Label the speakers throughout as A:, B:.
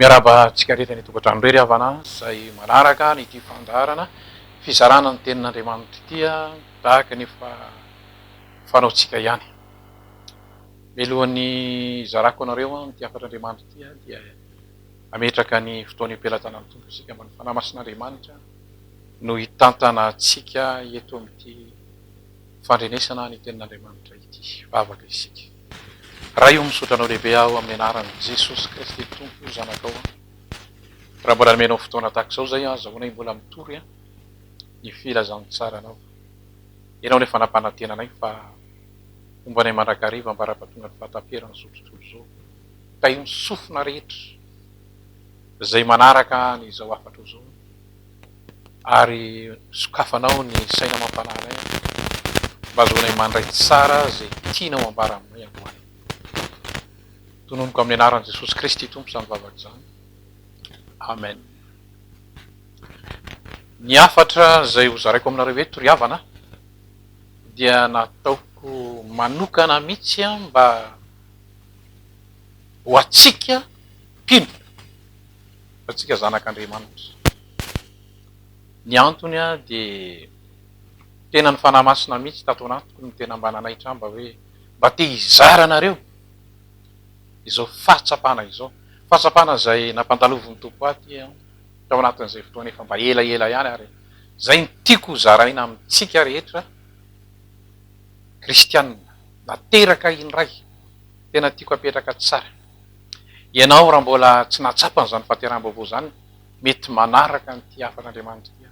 A: Miaraba antsika rehetra ny tokantrano rery havana izay manaraka ny ity fandarana fizarana ny tenin'Andriamanitra ity tahaka ny fanaontsika ihany. Mialohan'ny zarako anareo ny afatr'Andriamanitra ity dia ametraka ny fotoany ampelatana ny tompo isika mba ny fanahy masin'Andriamanitra no hitantana antsika eto amin'ity fandrenesana ny tenin'Andriamanitra ity vavaka isika. Raha io misotranao lehibe aho amin'ny anaran'i Jesosy Kristy tompo zanakao raha mbola nomenao fotoana tahaka izao zay zahoanay mbola mitory ny filazan'ny tsaranao. Ianao nefa nampanantenanay fa fombanay mandrakariva mbara-pahatonga ny fahataperana zao tontolo izao. Ka io ny sofina rehetra izay manaraka ny izao afatra izao ary sokafanao ny saina mampananay mba azoanay mandray tsara zay tianao ambara aminay andohany. Tononoko amin'ny anaran'i Jesosy Kristy tompo izany vavaka izany. Amen. Ny afatra izay hozaraiko aminareo eto ry havana dia nataoko manokana mihitsy mba ho atsika mpino, atsika zanak'Andriamanitra. Ny antony dia tena ny fanahy masina mihitsy tato anatiko no tena mba nanaitra mba hoe mba te hizaranareo izao fahatsapana izao. Fahatsapana izay nampandalovin'ny tompo aty tao anatin'izay fotoana efa mba elaela ihany ary izay ny tiako zaraina amintsika rehetra kristianina nateraka indray tena tiako apetraka tsara. Ianao raha mbola tsy natsapana izany fahateram-baovao izany mety manaraka nyty afan'Andriamanitra ity.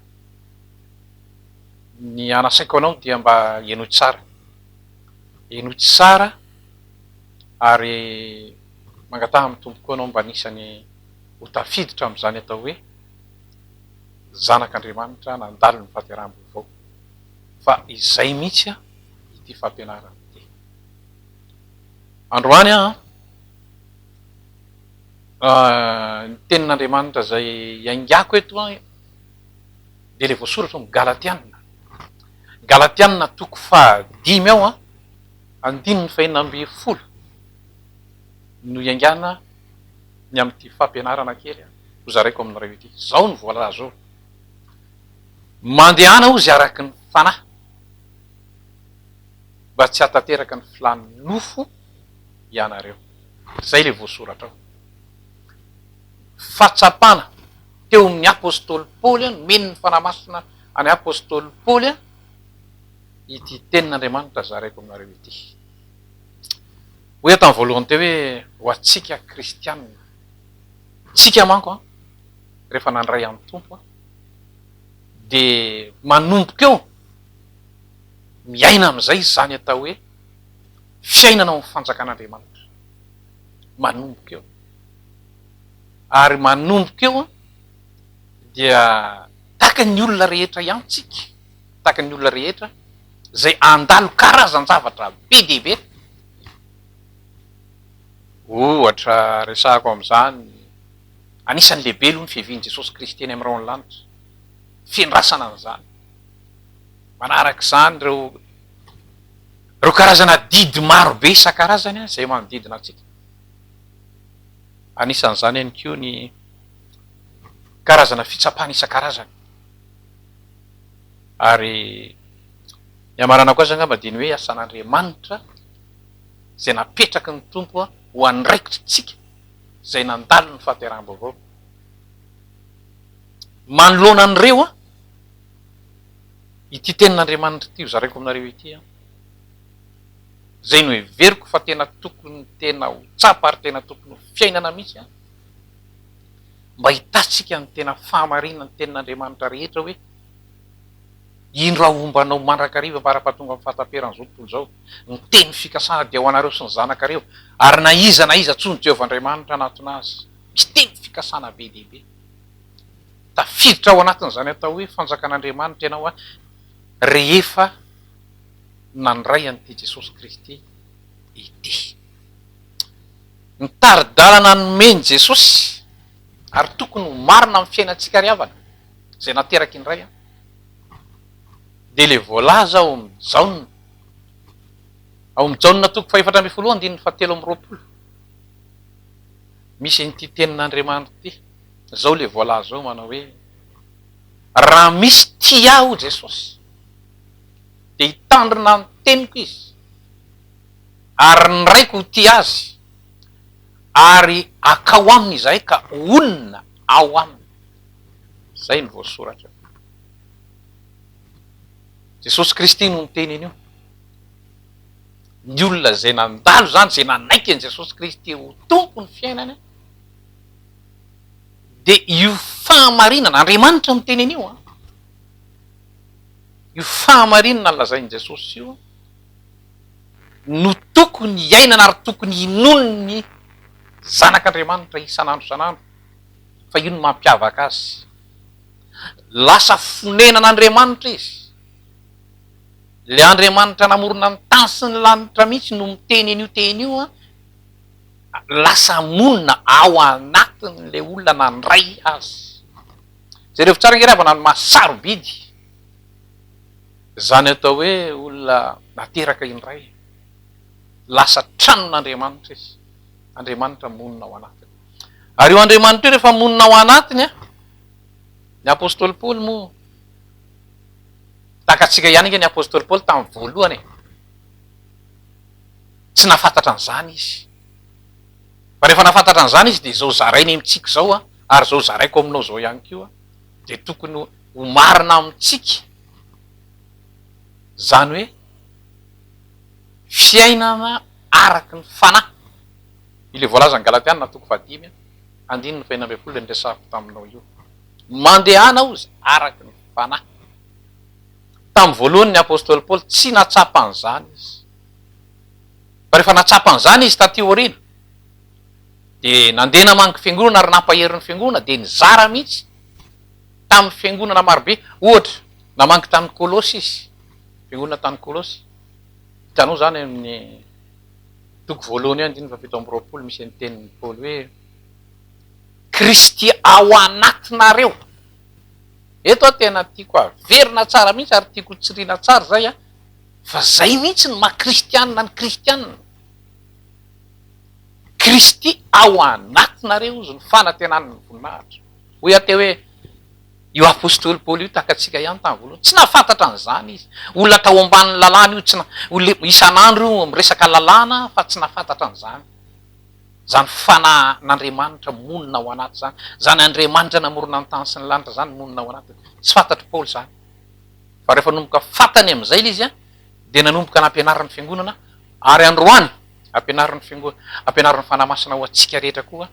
A: Ny anasaiko anao dia mba enoy tsara, enoy tsara ary mangataha amin'ny tompo koa anao mba anisany ho tafiditra amin'izany atao hoe zanak'Andriamanitra nandalo ny fahateram-baovao. Fa izay mihitsy ity fampianarana ity. Androany ny tenin'Andriamanitra izay iaingako eto dia ilay voasoratra amin'ny Galatiana. Galatiana toko 5 ao andininy 9 no iaingana ny amin'ity fampianarana kely hozaraiko aminareo ity. Zao ny voalaza ao. Mandehana ozy araky ny fanahy mba tsy hatateraka ny filany nofo ianareo. Zay le voasoratra ao. Fahatsapana teo amin'ny apôstôly Paoly nomeny ny fanahy masina any apôstôly Paoly ity tenin'Andriamanitra zaraiko aminareo ity. Hoe tamin'ny voalohany teo hoe ho atsika kristianina, tsika manko rehefa nandray amin'ny tompo dia manomboka eo miaina amin'izay izany atao hoe fiainana amin'ny fanjakan'Andriamanitra. Manomboka eo. Ary manomboka eo dia tahaka ny olona rehetra ihany tsika, tahaka ny olona rehetra izay andalo karazan-javatra be dia be. Ohatra resahako amin'izany, anisan'ny lehibe aloha ny fiavian'i Jesosy Kristy eny amin'ny raony lanitra, fiandrasana an'izany. Manaraka izany ireo karazana didy maro be isan-karazany izay manodidina antsika. Anisan'izany ihany koa ny karazana fitsapana isan-karazany. Ary ny amarana koa zany angamba dia ny hoe asan'Andriamanitra izay napetraky ny tompo ho andraikitsika izay nandalo ny fahateram-baovao. Manoloana an'ireo ity tenin'Andriamanitra ity hozaraiko aminareo ity izay no heveriko fa tena tokony tena ho tsapa ary tena tokony ho fiainana mihitsy mba hitatsika ny tena fahamarinana ny tenin'Andriamanitra rehetra hoe ino raha ombanao mandrakariva mbara-pahatonga amin'ny fahataperana zao tontolo zao. Ny teny fikasana dia ho anareo sy ny zanakareo ary na iza tsony Jehovahandriamanitra anatinazy. Misy teny fikasana be dia be. Tafiditra ao anatin'izany atao hoe fanjakan'Andriamanitra ianao rehefa nandray an'ity Jesosy Kristy ity. Ny tari-dalana nomeny Jesosy ary tokony ho marina amin'ny fiainantsika ry havana izay nateraky indray dia le voalaza ao amin'ny Jaona. Ao amin'ny Jaona toko 4:7 andininy 7:20. misy nyity tenin'Andriamanitra ty zao le voalaza zao manao hoe raha misy ti aho Jesosy de hitandrina ny teniko izy ary ny raiko ho ty azy ary akao aminy izahay ka onona ao aminy. Zay ny voasoratra. Jesosy Kristy no miteny an'io. Ny olona zay nandalo zany, zay nanaiky an' Jesosy Kristy ho tompo ny fiainany, de io fahamarinana, Andriamanitra miteny an'io io fahamarinana lazain' Jesosy io no tokony iainana ary tokony inonony zanak'Andriamanitra isan'andro fa io no mampiavaka azy. Lasa fonenan'Andriamanitra izy. Le Andriamanitra namorona ny tany sy ny lanitra mihitsy no miteny an'io teny io lasa monina ao anatin'le olona nandray azy. Jereo tsara ngerevana ny masarobidy zany atao hoe olona nateraka indray, lasa tranon'Andriamanitra izy. Andriamanitra monina ao anatiny. Ary io Andriamanitra io rehefa monina ao anatiny ny apôstôly Paoly moa takatsika ihany nge ny apôstôly Paoly tamin'ny voalohany tsy nafantatra an'izany izy. Fa rehefa nafantatra an'izany izy de zao zarainy amitsika zao ary zao zaraiko aminao zao ihany keo de tokony ho marina amitsika zany hoe fiainana araky ny fanahy. Ile voalaza ny Galatiana toko 5 andininy 2 ny resafiko taminao io. Mandehana ozy araky ny fanahy. Tamin'ny voalohany ny apôstôly Paoly tsy natsapan'izany izy. Fa rehefa natsapan'izany izy taty aoriana de nandeha namangy fiangonana ary nampaherin'ny fiangonana de nizara mihitsy tamin'ny fiangonana marobe. Ohatra namangy tany Kolosy izy, fiangonana tany Kolosy. Hitanao zany amin'ny toko voalohany andiny 7 misy ny tenin'ny Paoly hoe Kristy ao anatinareo. Eto tena tiako averina tsara mihitsy ary tiako tsirina tsara zay fa zay mihitsy ny maha-kristianina ny kristianina. Kristy ao anatinareo izy ny fanantenan'ny voninahitra. Hoy aty hoe io apôstôly Paoly io takatsika ihany tamin'ny voalohany tsy nafantatra an'izany izy. Olona tao ambanin'ny lalàna io tsy isan'andro io miresaka lalàna fa tsy nafantatra an'izany. Zany fanan'Andriamanitra monina ao anaty zany. Zany Andriamanitra namorona ny tany sy ny lanitra zany monina ao anaty. Tsy fantatry Paoly zany. Fa rehefa nanomboka fantany am'izay ilay izy de nanomboka nampianarany fiangonana ary androany ampianarany fiangonana, ampianarany fanamasina ho atsika rehetra koa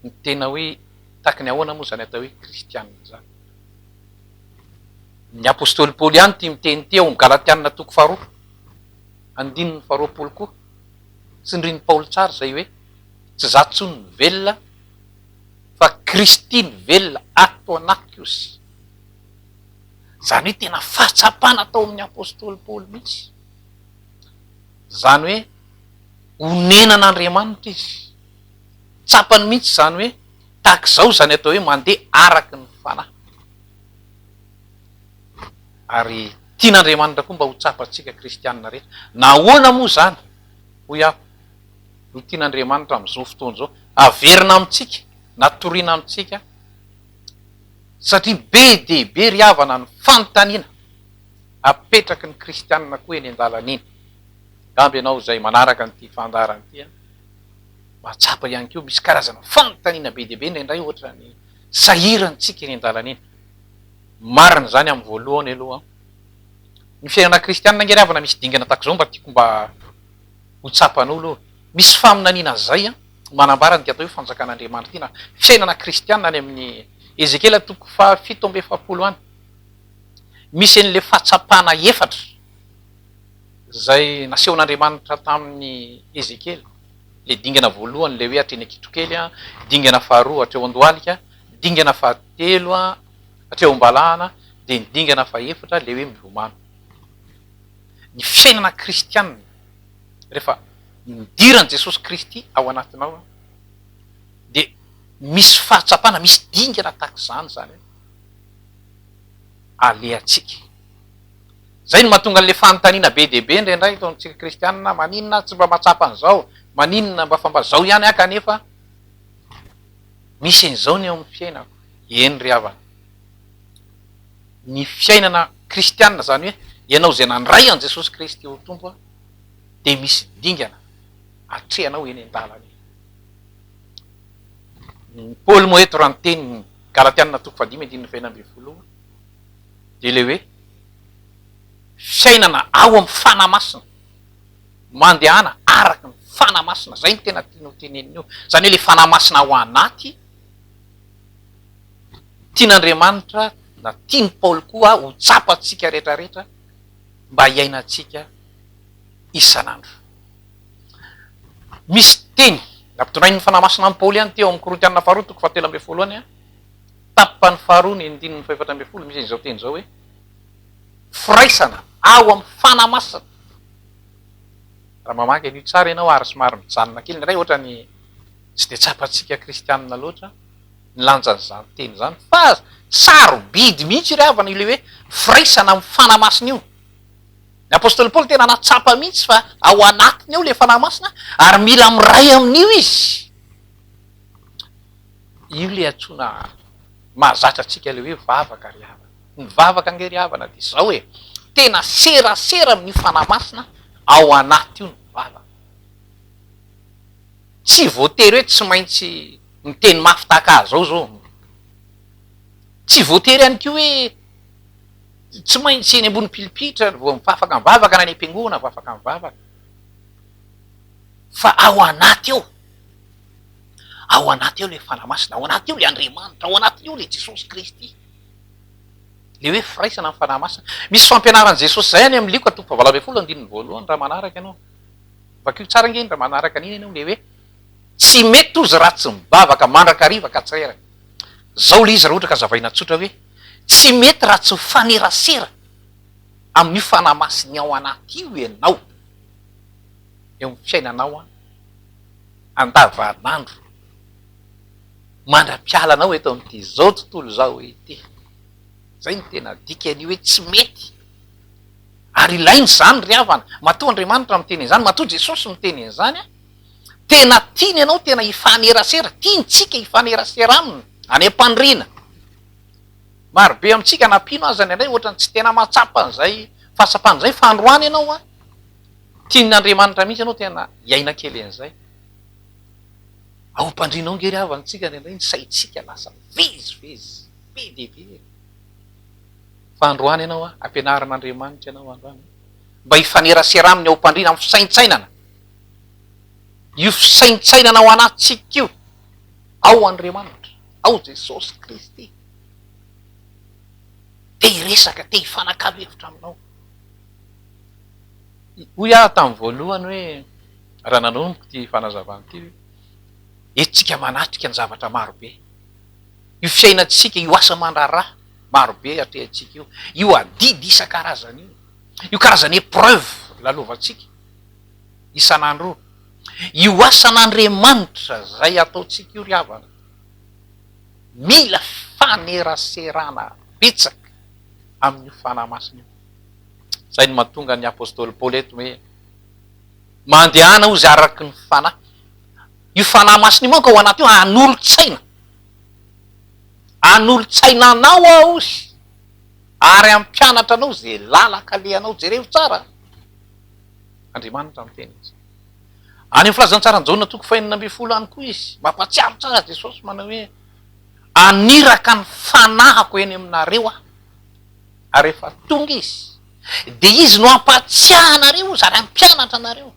A: ny tena hoe taky ny ahoana moa zany atao hoe kristianina zany. Ny apôstôly Paoly ihany ty miteny ty ao amin'ny Galatiana toko 4 andininy 20 koa tsindriny Paoly tsara zay hoe tsy za tsony ny velona fa Kristy ny velona ato anatiko izy. Zany hoe tena fahatsapana tao amin'ny apôstôly Paoly mihitsy. Zany hoe onenan'Andriamanitra izy. Tsapany mihitsy zany hoe tak zao zany atao hoe mandeha araky ny fanahy. Ary tian'Andriamanitra koa mba ho tsapatsika kristianina rehetra. Nahoana moa zany? Hoy aho, ho tian'Andriamanitra am'izao fotoana zao averina amitsika, natoriana amitsika satria be dehibe ry havana ny fanontaniana apetraky ny kristianina koa eny an-dalan'iny. Gamby ianao zay manaraka nyty fandarany ty matsapa ihany keo misy karazana fanontaniana be dehibe indraindray ohatra ny sahirantsika eny an-dalan'iny. Marina zany amin'ny voalohany aloha ny fiainana kristianina ngeravana misy dingana tak'izao mba tiako mba ho tsapan'olo. Misy faminaniana zay manambara ny atao hoe fanjakan'Andriamanitra ty na fiainana kristianina any amin'ny Ezekela toko 7:7 any. Misy an'le fahatsapana efatra zay nasehon'Andriamanitra tamin'ny Ezekela. Le dingana voalohany le hoe hatreny akitrokely dingana faharoa hatreo andohalika, dingana fahatelo hatreo ambalahana, de ny dingana fahaefatra le hoe milomano. Ny fiainana kristianina rehefa midiran' Jesosy Kristy ao anatinao de misy fahatsapana, misy dingana tak'izany zany aleatsika. Zay no mahatonga an'le fanontaniana be dehibe indraindray taontsika kristianina, maninona tsy mba matsapa an'izao, maninona mba fa mba zao ihany kanefa misy an'izao ny eo amin'ny fiainako eny ry havana ny fiainana kristianina zany hoe ianao zay nandray an' jesosy kristy ho tompo a de misy dingana atrehanao eny an-dalana paoly moa eto raha ny teny galatianina toko fadimy andininy fainambe foloa de le hoe fiainana ao amin'ny fanamasina mandehana araky ny fanamasina zay ny tena tiano teneniny io zany hoe le fanamasina ao anaty tian'andriamanitra na tiany paoly koa ho tsapatsika rehetrarehetra mba hiainatsika isan'andro misy teny nampitondrainy fanamasina amin'ny paoly ihany teo amin'ny korintianina faharoa toko fahatelo ambe folo any a tapany faharoa ny andininy faefatra ambe folo misy izao teny zao hoe firaisana ao amin'ny fanamasina raha mamaky an'io tsara ianao ary somary mijanona kely ny ray ohatra ny tsy de tsapatsika kristianina loatra ny lanjan'zany teny zany fa sarobidy mihitsy ry havana ile hoe firaisana amin'ny fanamasina io ny apôstôly paoly tena natsapa mihitsy fa ao anatiny eo le fanamasina ary mila miray amin'io izy io le atsona mahazatra atsika le hoe vavaka ry havana ny vavaka ange ry havana de zao hoe tena serasera amin'ny fanamasina ao anaty io ny vavaka tsy voatery hoe tsy maintsy miteny mafitaka zao zao tsy voatery ihany ko hoe tsy maintsy eny ambony pilipitra vo mivavaka mivavaka na any am-piangona vavaka mivavaka fa ao anaty eo ao anaty eo le fanamasina ao anaty eo le andriamanitra ao anaty eo le jesosy kristy le hoe firaisana amin'ny fanamasina misy fampianaran' jesosy zay any amin'ny liko atoko fahavalo ambe folo andininy voalohany raha manaraka ianao vakio tsara ngeny raha manaraka an'iny ianao le hoe tsy mety ozy raha tsy mibavaka mandrakariva tsireraka zao le izy raha ohatra ka zavaina tsotra hoe tsy mety raha tsy mifanerasera amin'io fanamasiny ao anaty io ianao eo amin'ny fiainanao a andavanandro mandra-pialanao eto amin'ity zao tontolo zao ety zay ny tena dika an'io hoe tsy mety ary ilainy zany ry havana matoa andriamanitra miteny zany matoa jesosy miteny zany a tena tiany ianao tena hifanerasera tianytsika hifanerasera aminy any am-pandrina marobe amitsika nampino azy any andray ohatrany tsy tena matsapa an'izay fahasapan'izay fa androany ianao a tian'andriamanitra mihitsy ianao tena hiaina kely an'izay ao am-pandrinao ngery havantsika any andray ny saitsika lasa vezivezy be de be fa androany ianao a ampianaran'andriamanitra ianao androany mba hifanerasera aminy ao am-pandrina amin'ny fisaintsainana io fisaintsainana ao anatsika io ao andriamanitra ao jesosy kristy te hiresaka te hifanakalo hevitra aminao hoy aho tamin'ny voalohany hoe raha nanomboky ty fanazavany ty hoe etsika manatrika ny zavatra marobe io fiainatsika io asa mandraraha marobe atrehantsika io adidy isan-karazany io karazany épreuve lalovantsika isan'andro io asan'andriamanitra zay ataotsika io ry havana mila faneraserana betsaka amin'io fanamasina io zay ny mahatonga ny apôstôly paoly eto hoe mandehana ozy araky ny fanahy io fanamasina io manko ao anaty io anolo-tsaina anao ao ozy ary ampianatra anao zay lalaka lehanao jerevo tsara andriamanitra miteny izy any amin'ny filazantsara njaona toko fahinana ambe folo any koa izy mampatsiaro tsara jesosy manao hoe aniraka ny fanahako eny aminareo a ary rehefa tonga izy de izy no ampatsiahanareo izy ary ampianatra anareo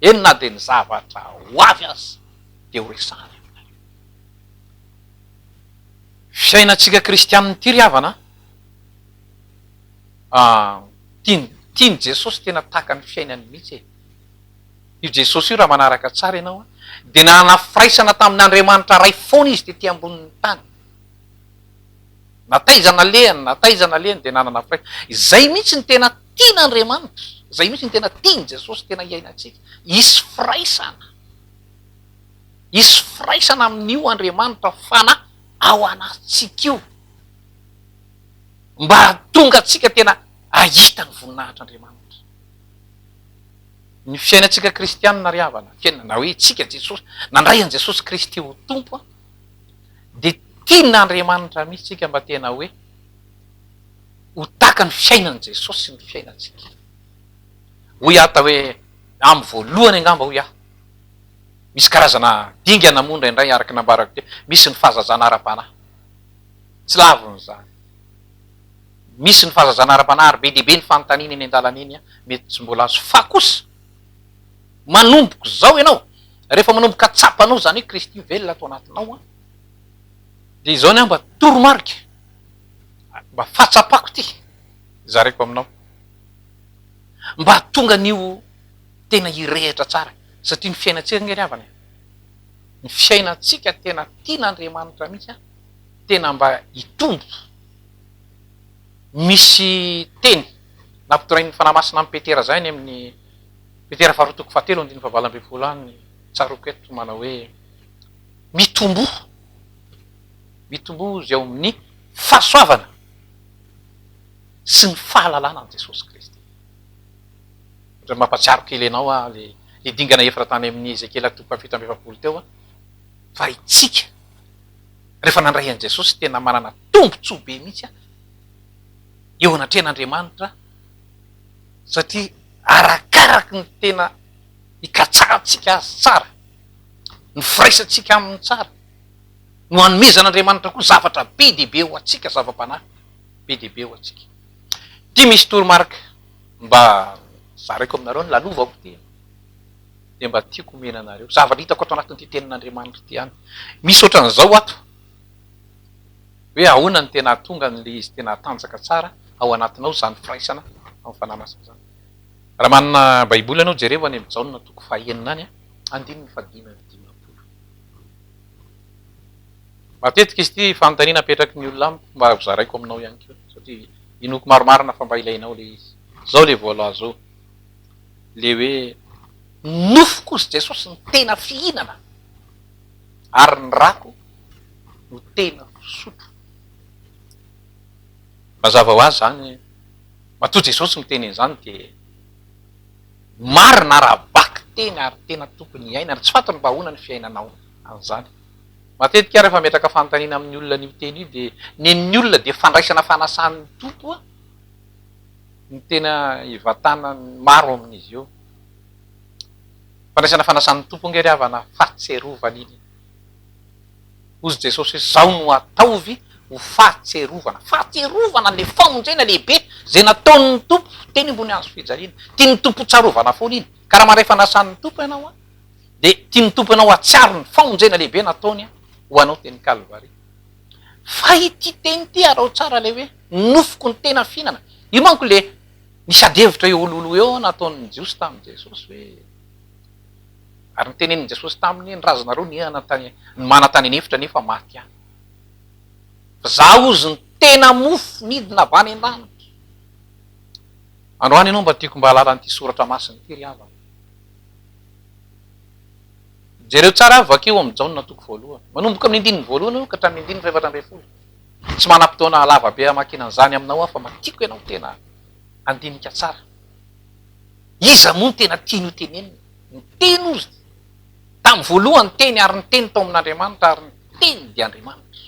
A: eny na de ny zavatra ho avy azy de ho resany aminareo fiainatsika kristianiny ty ry havana tiany jesosy tena taka ny fiainany mihitsy io jesosy io raha manaraka tsara ianao a de nanana firaisana tamin'andriamanitra ray foana izy de ty ambonin'ny tany nataizana lehany de nanana firaisana zay mihitsy ny tena tian'andriamanitra zay mihitsy ny tena tiany jesosy tena hiainatsika isy firaisana amin'io andriamanitra fana ao anatsika io mba tonga atsika tena ahita ny voninahitr'andriamanitra ny fiainatsika kristianina ry havana fiainana hoe tsika jesosy nandray an' jesosy kristy ho tompo a tian'Andriamanitra mihitsy tsika mba tena hoe ho taka ny fiainan' Jesosy ny fiainantsika. Hoy aho ta hoe amin'ny voalohany angamba hoy aho. Misy karazana dingana moa indraindray araka nambarako teo. Misy ny fahazazana ara-panahy. Tsy lavon'izany. Misy ny fahazazana ara-panahy ary be dehibe ny fanontaniana eny an-dalana eny mety tsy mbola azo. Fa kosa manomboko zao ianao, rehefa manomboka tsapanao zany hoe Kristy velona atao anatinao, dia izao ny aho mba toromarika, mba fatsapako ty zareko aminao, mba tonga an'io tena hirehitra tsara. Satria ny fiainantsika nge ry havana, ny fiainantsika tena tian'Andriamanitra mihitsy, tena mba hitombo. Misy teny nampitorain'ny fanamasina amin'ny Petera zay ny amin'ny Petera 2:7 any tsaroko eto manao hoe mitombo izy ao amin'ny fahasoavana sy ny fahalalana an' Jesosy Kristy. Ohatry mampatsiaro kely anao le dingana efatra tany amin'ny Ezekela 7:7 teo fa itsika rehefa nandray an' Jesosy tena manana tombontsoa be mihitsy eo anatrehan'Andriamanitra, satria arakaraky ny tena ikatsahantsika azy tsara, ny firaisantsika amin'ny tsara, no hanomezan'Andriamanitra koa zavatra be dehibe ho atsika, zava-panahy be dehibe ho atsika. Ty misy toromarika mba zareko aminareo ny lalovako ty, dia mba tiako omena anareo zavatra hitako ato anatin'ity tenin'Andriamanitra ty hany. Misy ohatran'izao ato hoe ahoana ny tena tonga n'le izy tena tanjaka tsara ao anatinao zany firaisana amin'ny fanamasina zany. Raha manana baiboly ianao jereo any amin'ny Jaona 9:9 5:10. Matetika izy ty fanontaniana apetraky ny olona amiko, mba zaraiko aminao ihany koa, satria inoko maromarina fa mba ilainao le izy. Zao le voalaza zao, le hoe nofoko izy Jesosy ny tena fihinana ary ny rako no tena fisotro. Mazava ho azy zany, matoa Jesosy miteny an'izany dia marina arabaky teny ary tena tokony iaina, tsy fantany mba ahoana ny fiainanao an'izany. Matetika rehefa metraka fanontaniana amin'ny olona ny teny io dia nen'ny olona dia fandraisana fanasan'ny tompo ny tena hivatana maro amin'izy io. Fandraisana fanasan'ny tompo nge ry havana fahatserovana iny. Hozy Jesosy hoe zao no ataovy ho fahatserovana. Fahatserovana le famonjena lehibe zay nataon'ny tompo teny ambony hazo fijaliana. Tiany tompo tsarovana foana iny. Ka raha maray fanasan'ny tompo ianao dia tiany tompo ianao atsiaro ny famonjena lehibe nataony ho anao teny Kalvari. Fa ity teny ty arao tsara le hoe nofoko ny tena fihinana. Io manko le nisy adevitra eo ololo eo nataon'ny Jiosy tamin'i Jesosy hoe, ary ny tenenin'i Jesosy taminy ny razanareo ny manantany nevitra nefa maty any. Fa zaho ozy ny tena mofo midina avy any an-danitra. Androany ianao mba tiako mba halala an'ity soratra masina ity ry havana. Jereo tsara vakeo amin'ny Jaona 1. Manomboka amin'ny 1 ka hatramin'ny 1:7. Tsy manam-potoana lava be hamakina an'izany aminao fa matiako ianao tena andinika tsara. Iza moa ny tena tiany ho tenenina? Ny teny ozy tamin'ny voalohany teny ary ny teny tao amin'Andriamanitra ary ny teny dia Andriamanitra.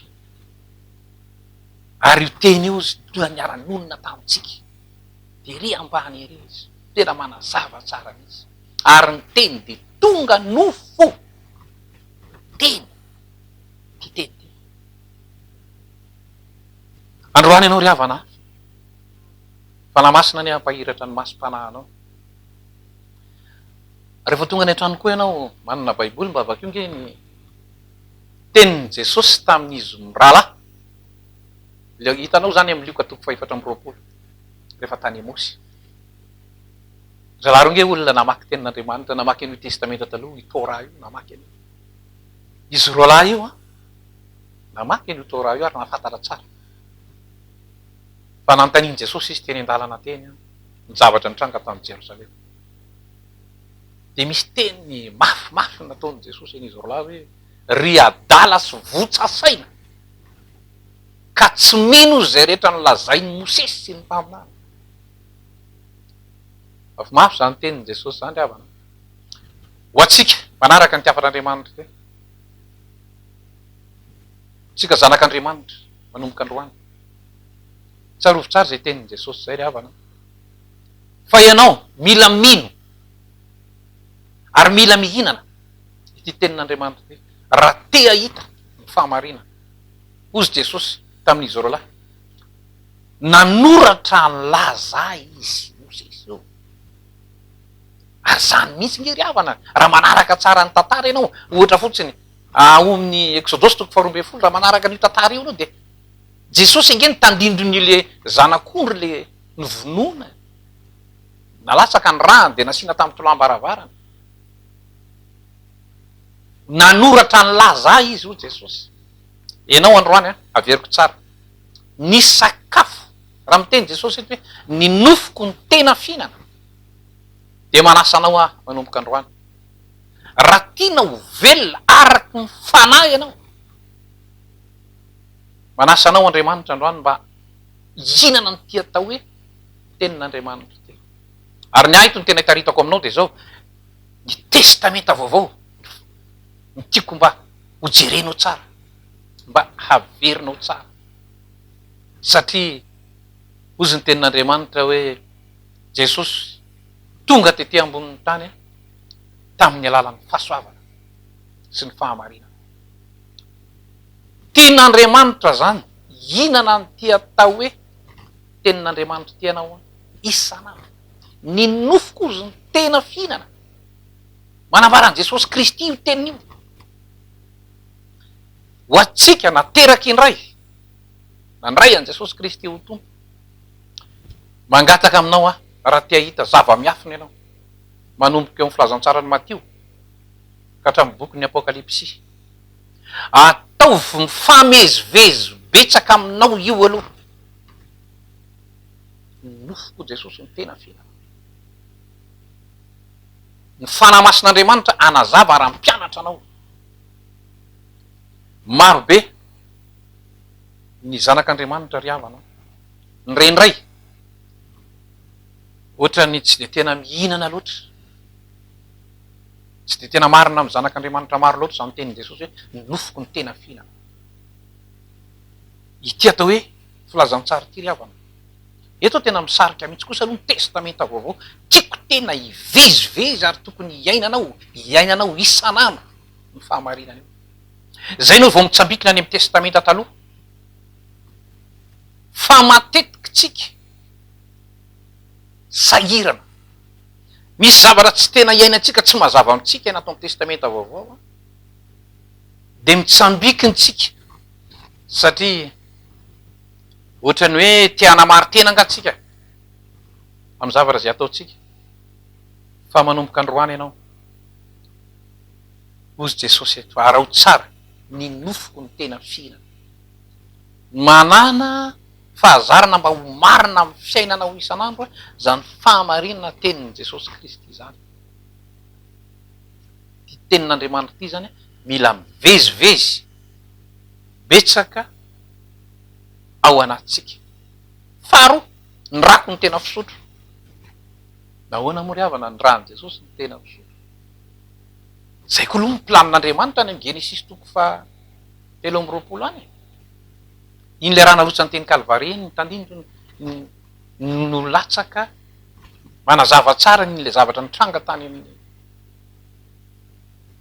A: Ary io teny io izy toa niara-nonina tamintsika. Dia ry ambany ery izy, tena manazava tsara mihitsy. Ary ny teny dia tonga nofo. Teny. Ty teny ty. Androany ianao ry havana, fanamasina ny hampahiratra ny masom-panahinao. Rehefa tonga ny an-trano koa ianao manana baiboly mba avakeo nge ny tenin'i Jesosy tamin'izy mirahalahy. Le hitanao zany amin'ny Luka 4:20 rehefa tany Emosy. Zalaro nge olona namaky tenin'Andriamanitra, namaky an'io testamenta taloha, i Torah io namaky an'io. Izy roalahy io namaky an'io Torah io ary nafantatra tsara. Fa nanontanian'i Jesosy izy teny an-dalana teny ny zavatra nitranga tamin'i Jerosalema. Dia misy teny mafimafy nataon'i Jesosy an'izy roalahy hoe ry adala sy votsasaina ka tsy mino zay rehetra nolazain'ny Mosesy sy ny mpaminany. Mafimafy zany tenin'i Jesosy zany ry havana. Ho atsika manaraka ny tiavan'Andriamanitra te. tsika zanak'Andriamanitra manomboka androany. Tsarovy tsara zay tenin' Jesosy zay ry havana. Fa ianao mila mino ary mila mihinana ity tenin'Andriamanitra ty raha te ahita ny fahamarinana. Ozy Jesosy tamin'izy reo lahy nanoratra ny laza izy io. Ary zany mihitsy nge ry havana raha manaraka tsara ny tantara ianao, ohatra fotsiny amin'ny Exodosy 2:12 raha manaraka ny tantara io anao de Jesosy inge nitandindron'ile zanak'ondry le nivonoana, nalatsaka ny rany de nasiana tamin'ny tolambaravarana. Nanoratra ny laza izy io Jesosy. Ianao androany averiko tsara, ny sakafo raha miteny Jesosy eto hoe ny nofoko ny tena fihinana de manasanao manomboka androany. Raha tianao velona araky ny fanahy ianao, manasanao Andriamanitra androany mba hihinana ny tia atao hoe tenin'Andriamanitra ty. Ary ny aito ny tena hitaritako aminao de zao, ny testamenta vaovao ny tiako mba hojerenao tsara, mba haverinao tsara. Satria ozy ny tenin'Andriamanitra hoe Jesosy tonga tety ambonin'ny tany tamin'ny alalan'ny fahasoavana sy ny fahamarinana. Tian'Andriamanitra zany hinana ny tia atao hoe tenin'Andriamanitra tianao isanandro. Ny nofoko ozy ny tena fihinana. Manambaran'i Jesosy Kristy io tenin'io. Ho atsika nateraky indray, nandray an' Jesosy Kristy ho tompo. Mangataka aminao raha tia hita zava-miafina ianao, manomboka eo amin'ny filazantsarany Matio ka hatramin'ny bokin'ny Apokalipsy. Ataovy mifamezivezy betsaka aminao io aloha. Ny nofoko Jesosy ny tena fihinana. Ny fanahy masin'Andriamanitra anazava raha mpianatra anao. Marobe ny zanak'Andriamanitra ry havana, ndraindray ohatrany tsy de tena mihinana loatra, tsy de tena marina amin'ny zanak'Andriamanitra maro loatra zany tenin' Jesosy hoe ny nofoko ny tena fihinana. Ity atao hoe filazantsara ty ry havana. Eto tena misarika mihitsy kosa aloha ny testamenta vaovao, tiako tena hivezivezy ary tokony hiainanao isanandro ny fahamarinana io. Zay no vao mitsambikina any amin'ny testamenta taloha. Fa matetiky tsika sahirana, misy zavatra tsy tena iainantsika tsy mazava amitsika natao amin'ny testamenta vaovao, de mitsambikiny tsika satria ohatrany hoe tia hanamary tena angatsika amin'ny zavatra zay ataotsika. Fa manomboka androany ianao, ozy Jesosy eto, arao tsara ny nofoko ny tena fihinana, manana fahazarana mba ho marina amin'ny fiainanao isanandro zany fahamarinana tenin'i Jesosy Kristy zany. Ty tenin'Andriamanitra ty zany mila mivezivezy betsaka ao anatsika. Faharoa, ny rako ny tena fisotro. Nahoana moa ry havana ny rany Jesosy ny tena fisotro? Zay koa aloha ny planin'Andriamanitra any amin'ny Genesis 3:20 any. Iny le raha nalotsany teny Kalvary iny nitandindro nolatsaka manazava tsara ny le zavatra nitranga tany amin'ny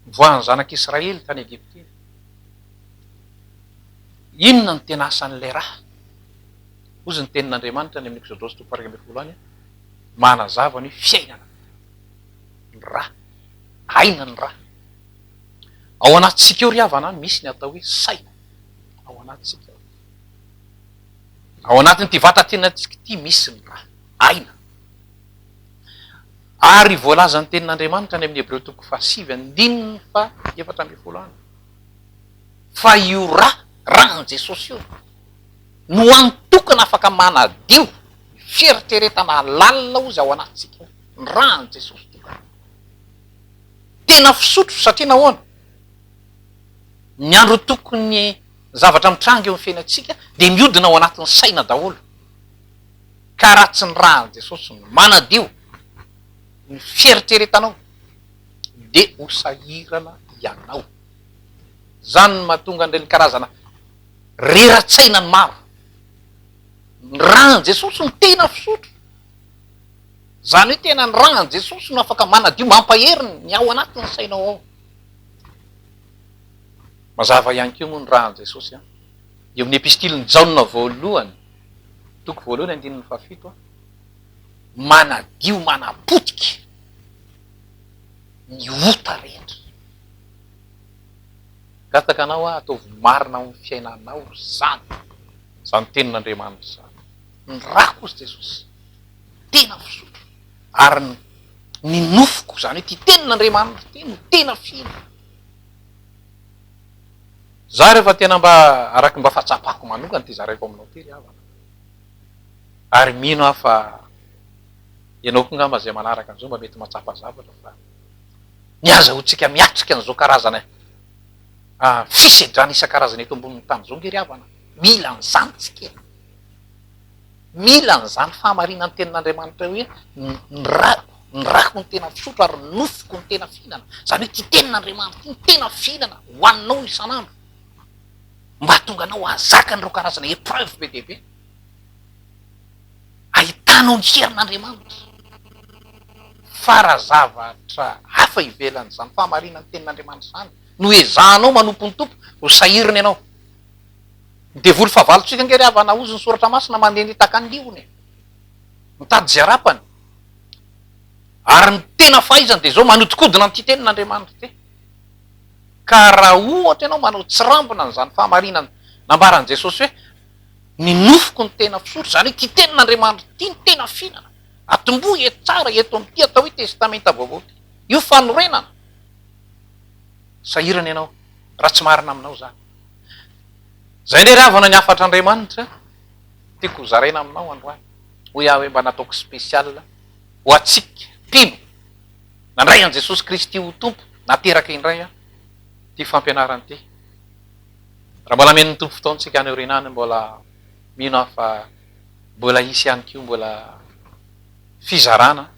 A: voan'ny zanak'Israely tany Egypte. Inona ny tena asan'le raha? Ozy ny tenin'Andriamanitra ny amin'ny Exodosy 2:12 any, manazava ny fiainana ny raha, aina ny raha. Ao anatsika eo ry havana misy ny atao hoe saina ao anatsika. Ao anatin'ny ty vatantenatsika ty misy ny raha, aina. Ary voalaza ny tenin'Andriamanitra ny amin'ny Hebreo 7:7 fa io rahan Jesosy io no antokana afaka manadio fieritreretana lalina ozy ao anatsika. Ny rahan Jesosy tena fisotro satria nahoana? Ny andro tokony zavatra mitranga eo amin'ny fiainatsika de miodina ao anatin'ny saina daholo. Ka raha tsy ny rahan Jesosy no manadio ny fieritreretanao de ho sahirana ianao. Zany no mahatonga an'ireny karazana reratsaina ny maro. Ny ràn Jesosy ny tena fisotro. Zany hoe tena ny ràn Jesosy no afaka manadio mampaheriny ny ao anatiny sainao ao. Mazava ihany keo moa ny ràn Jesosy eo amin'ny epistiliny Jaona voalohany, toko voalohany andininy fafito manadio manapotika ny ota rehetra. Gataka anao ataovy marina amin'ny fiainanao zany tenin'Andriamanitra zany. Ny rà kosa Jesosy tena fisotro, ary ny nofoko zany hoe ty tenin'Andriamanitra ty no tena fihina. Za rehefa tena araky mba fahatsapako manokana ty zaraiko aminao ty ry havana. Ary mino aho fa ianao ko ngamba zay manaraka an'izao mba mety matsapa zavatra fa niazahotsika miatrika an'izao karazana fisedrana isan-karazana eto ambonin'ny tany zao nge ry havana. Mila an'izany tsika. Mila an'izany fahamarinan'ny tenin'Andriamanitra hoe ny rako ny tena fisotro ary nofoko ny tena fihinana. Zany hoe ty tenin'Andriamanitra ty ny tena fihinana hoaninao isan'andro. Mba tonga anao azaka an'ireo karazana épreuve be dia be. Ahitanao ny herin'Andriamanitra. Farazavatra hafa ivelan'izany fahamarinan'ny tenin'Andriamanitra zany. No ezahanao manompo ny tompo ho sahiriny ianao. Devoly fahavalontsika nge ry havana ozy ny soratra masina mandeha nitaka ny liony. Mitady zay arapany. Ary ny tena fahaizany dia zao manodikodina nyty tenin'Andriamanitra ty. Ka raha ohatra ianao manao tsirambina n'izany fahamarinany nambaran'i Jesosy hoe ny nofoko ny tena fisotro, zany hoe ty tenin'Andriamanitra ty ny tena fihinana. Atombohy eto tsara eto amin'ity atao hoe testamenta vaovao ty. Io fanorenana. Sahirana ianao raha tsy marina aminao zany. Zay ne ry havana ny afatra Andriamanitra tiako ho zaraina aminao androany. Hoe aho hoe mba nataoko spesiala ho atsika mpino nandray an Jesosy Kristy ho tompo nateraka indray ty fampianarany ty. Raha mbola men'ny tompo fotoantsika any orinany mbola mino aho fa mbola isy ihany keo mbola fizarana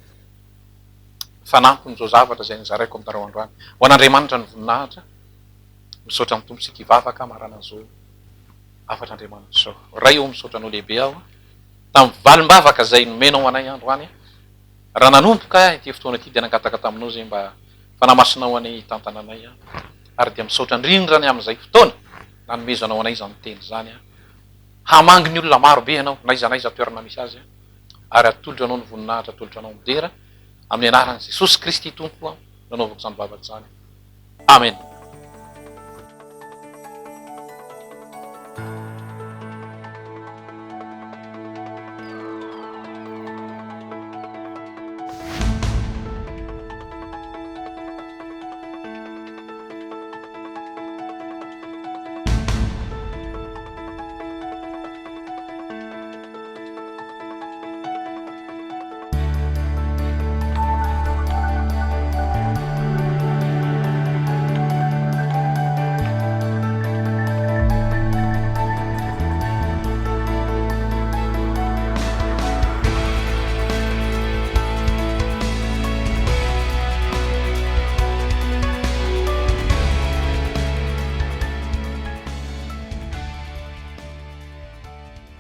A: fanampiny zao zavatra zay nizaraiko amintareo androany. Ho an'Andriamanitra ny voninahitra misaotra amin'ny tomposika hivavaka marana an'izao afatr'Andriamanitra zao. Ray eo misaotra anao lehibe aho tamin'ny valim-bavaka zay nomenao anay androany. Raha nanompoka ity fotoana ity dia nangataka taminao zay mba fanamasinao anay tantananay ary dia misaotra indrindrany amin'izay fotoana nanomezanao anay izany teny zany hamangy ny olona maro be ianao naiza naiza toerana misy azy ary atolotro anao ny voninahitra atolotro anao midera amin'ny anaran'i Jesosy Kristy tompo nanaovako izany vavaka izany. Amen.